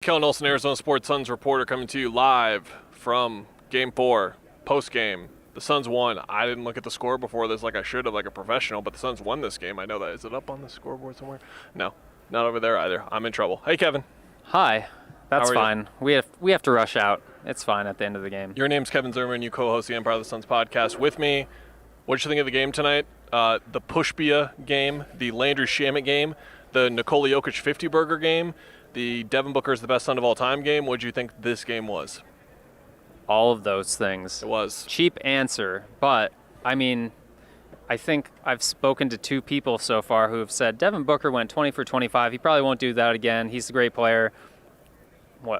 Kellan, Olson, Arizona Sports Suns reporter coming to you live from Game 4, post-game. The Suns won. I didn't look at the score before this like I should have, like a professional, but the Suns won this game. I know that. Is it up on the scoreboard somewhere? No, not over there either. I'm in trouble. Hey, Kevin. Hi. That's How are fine. We have to rush out. It's fine at the end of the game. Your name's Kevin Zimmerman. You co-host the Empire of the Suns podcast with me. What did you think of the game tonight? The Pushbia game, the Landry Shamet game, the Nikola Jokic 50-burger game, the Devin Booker is the best son of all time game. What did you think this game was? All of those things. It was. Cheap answer, but, I mean, I think I've spoken to two people so far who have said Devin Booker went 20 for 25. He probably won't do that again. He's a great player.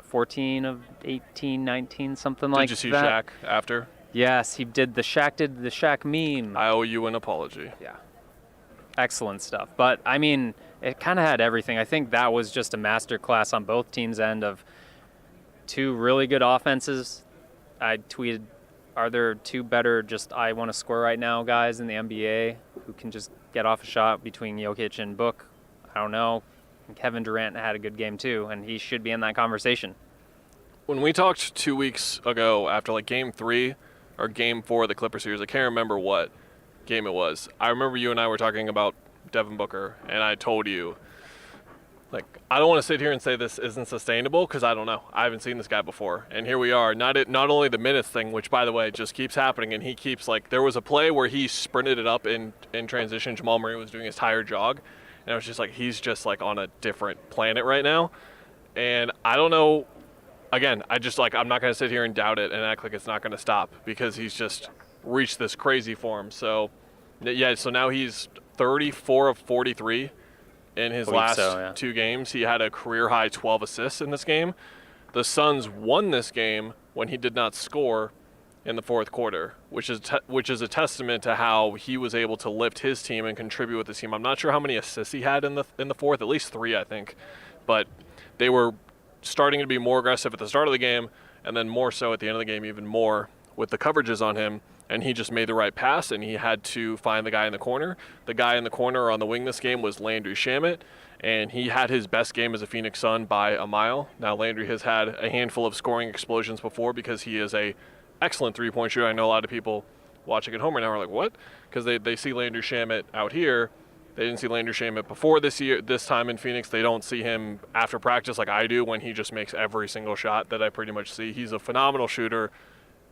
14 of 18, 19, something like that? Did you see Shaq after? Yes, he did the Shaq meme. I owe you an apology. Yeah. Excellent stuff. But, I mean, it kind of had everything. I think that was just a masterclass on both teams' end of two really good offenses. I tweeted, are there two better just I want to score right now guys in the NBA who can just get off a shot between Jokic and Book? I don't know. And Kevin Durant had a good game too, and he should be in that conversation. When we talked 2 weeks ago after like Game 3 or Game 4 of the Clipper series, I can't remember what game it was. I remember you and I were talking about Devin Booker, and I told you, like, I don't want to sit here and say this isn't sustainable because I don't know. I haven't seen this guy before. And here we are. Not only the minutes thing, which, by the way, just keeps happening, and he keeps, like, there was a play where he sprinted it up in transition. Jamal Murray was doing his tire jog, and I was just like, he's just, like, on a different planet right now. And I don't know. Again, I'm not going to sit here and doubt it and act like it's not going to stop because he's just reached this crazy form. So, yeah, so now he's 34 of 43 in his last two games. He had a career-high 12 assists in this game. The Suns won this game when he did not score in the fourth quarter, which is a testament to how he was able to lift his team and contribute with the team. I'm not sure how many assists he had in the fourth, at least 3, I think. But they were starting to be more aggressive at the start of the game, and then more so at the end of the game, even more with the coverages on him. And he just made the right pass, and he had to find the guy in the corner. The guy in the corner on the wing this game was Landry Shamet, and he had his best game as a Phoenix Sun by a mile. Now, Landry has had a handful of scoring explosions before because he is a excellent three-point shooter. I know a lot of people watching at home right now are like, what? Because they see Landry Shamet out here. They didn't see Landry Shamet before this time in Phoenix. They don't see him after practice like I do when he just makes every single shot that I pretty much see. He's a phenomenal shooter.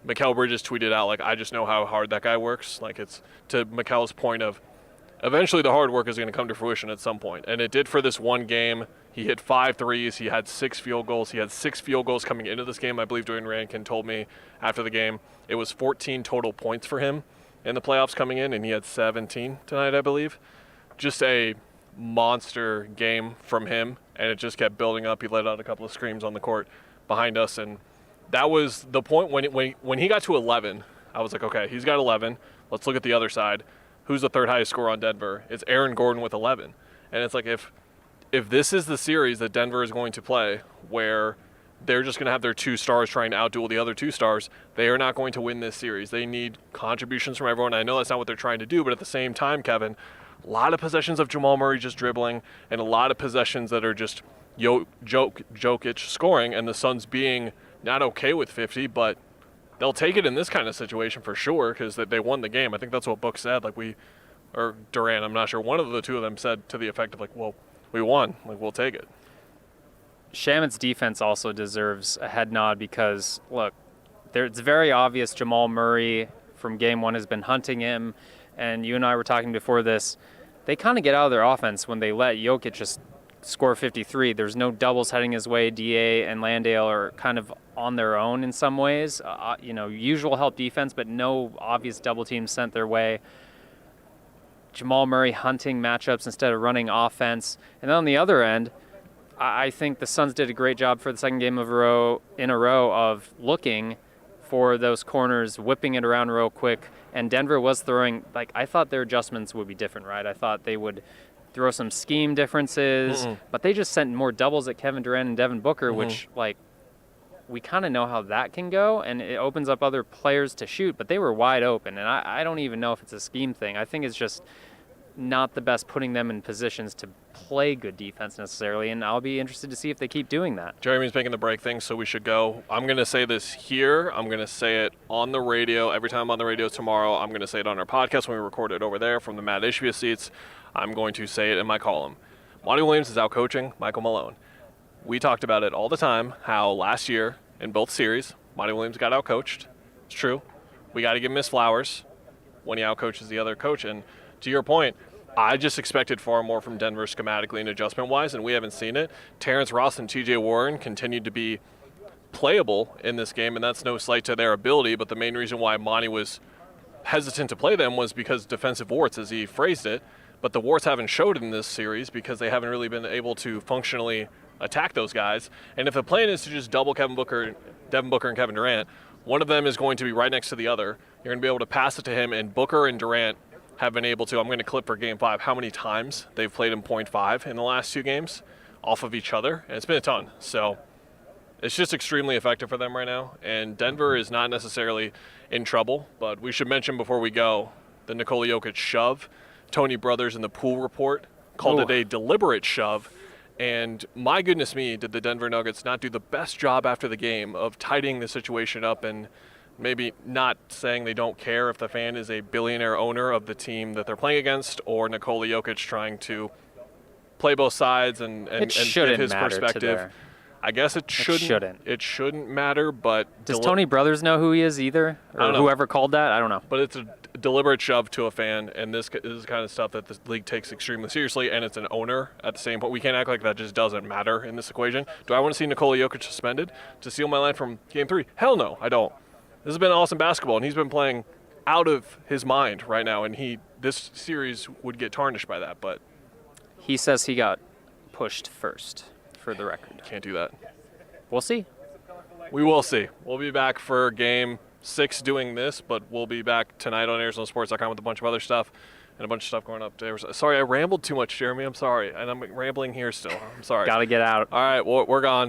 Mikal Bridges tweeted out, like, I just know how hard that guy works. Like, it's to Mikal's point of eventually the hard work is going to come to fruition at some point. And it did for this one game. He hit 5 threes. He had 6 field goals. He had 6 field goals coming into this game. I believe Dwayne Rankin told me after the game it was 14 total points for him in the playoffs coming in, and he had 17 tonight, I believe. Just a monster game from him, and it just kept building up. He let out a couple of screams on the court behind us, and that was the point when he got to 11. I was like, okay, he's got 11. Let's look at the other side. Who's the third highest scorer on Denver? It's Aaron Gordon with 11. And it's like if this is the series that Denver is going to play, where they're just going to have their 2 stars trying to outduel the other 2 stars, they are not going to win this series. They need contributions from everyone. I know that's not what they're trying to do, but at the same time, Kevin, a lot of possessions of Jamal Murray just dribbling, and a lot of possessions that are just Jokic scoring, and the Suns being not okay with 50, but they'll take it in this kind of situation for sure because they won the game. I think that's what Book said. Or Durant, I'm not sure. One of the two of them said to the effect of, like, well, we won. Like, we'll take it. Shamet's defense also deserves a head nod because, look, it's very obvious Jamal Murray from game 1 has been hunting him, and you and I were talking before this. They kind of get out of their offense when they let Jokic just score 53. There's no doubles heading his way. DA and Landale are kind of on their own in some ways. Usual help defense, but no obvious double teams sent their way. Jamal Murray hunting matchups instead of running offense. And then on the other end, I think the Suns did a great job for the second game in a row of looking for those corners, whipping it around real quick. And Denver was throwing, I thought their adjustments would be different, right? I thought they would throw some scheme differences, but they just sent more doubles at Kevin Durant and Devin Booker, which, we kind of know how that can go, and it opens up other players to shoot, but they were wide open, and I don't even know if it's a scheme thing. I think it's just not the best putting them in positions to play good defense necessarily, and I'll be interested to see if they keep doing that. Jeremy's making the break thing, so we should go. I'm going to say this here. I'm going to say it on the radio. Every time I'm on the radio tomorrow, I'm going to say it on our podcast when we record it over there from the Matt Ishbia seats. I'm going to say it in my column. Monty Williams is out coaching Michael Malone. We talked about it all the time, how last year in both series, Monty Williams got outcoached. It's true. We got to give him his flowers when he outcoaches the other coach. And to your point, I just expected far more from Denver schematically and adjustment-wise, and we haven't seen it. Terrence Ross and TJ Warren continued to be playable in this game, and that's no slight to their ability, but the main reason why Monty was hesitant to play them was because defensive warts, as he phrased it, but the warts haven't showed in this series because they haven't really been able to functionally attack those guys. And if the plan is to just double Devin Booker and Kevin Durant, one of them is going to be right next to the other. You're going to be able to pass it to him, and Booker and Durant have been able to. I'm going to clip for Game 5 how many times they've played in .5 in the last 2 games off of each other, and it's been a ton. So it's just extremely effective for them right now, and Denver is not necessarily in trouble, but we should mention before we go the Nikola Jokic shove. Tony Brothers in the Pool Report called it a deliberate shove, and my goodness me, did the Denver Nuggets not do the best job after the game of tidying the situation up and maybe not saying they don't care if the fan is a billionaire owner of the team that they're playing against, or Nikola Jokic trying to play both sides and give his perspective. I guess it shouldn't. It shouldn't matter, but does Tony Brothers know who he is either, or whoever called that? I don't know. But it's a deliberate shove to a fan, and this is the kind of stuff that the league takes extremely seriously, and it's an owner at the same point. We can't act like that just doesn't matter in this equation. Do I want to see Nikola Jokic suspended to steal my line from Game 3? Hell no, I don't. This has been awesome basketball, and he's been playing out of his mind right now, and this series would get tarnished by that. But he says he got pushed first, for the record. Can't do that. We'll see. We will see. We'll be back for Game 6 doing this, but we'll be back tonight on ArizonaSports.com with a bunch of other stuff and a bunch of stuff going up there. Sorry, I rambled too much, Jeremy. I'm sorry, and I'm rambling here still. I'm sorry. Got to get out. All right, well, we're gone.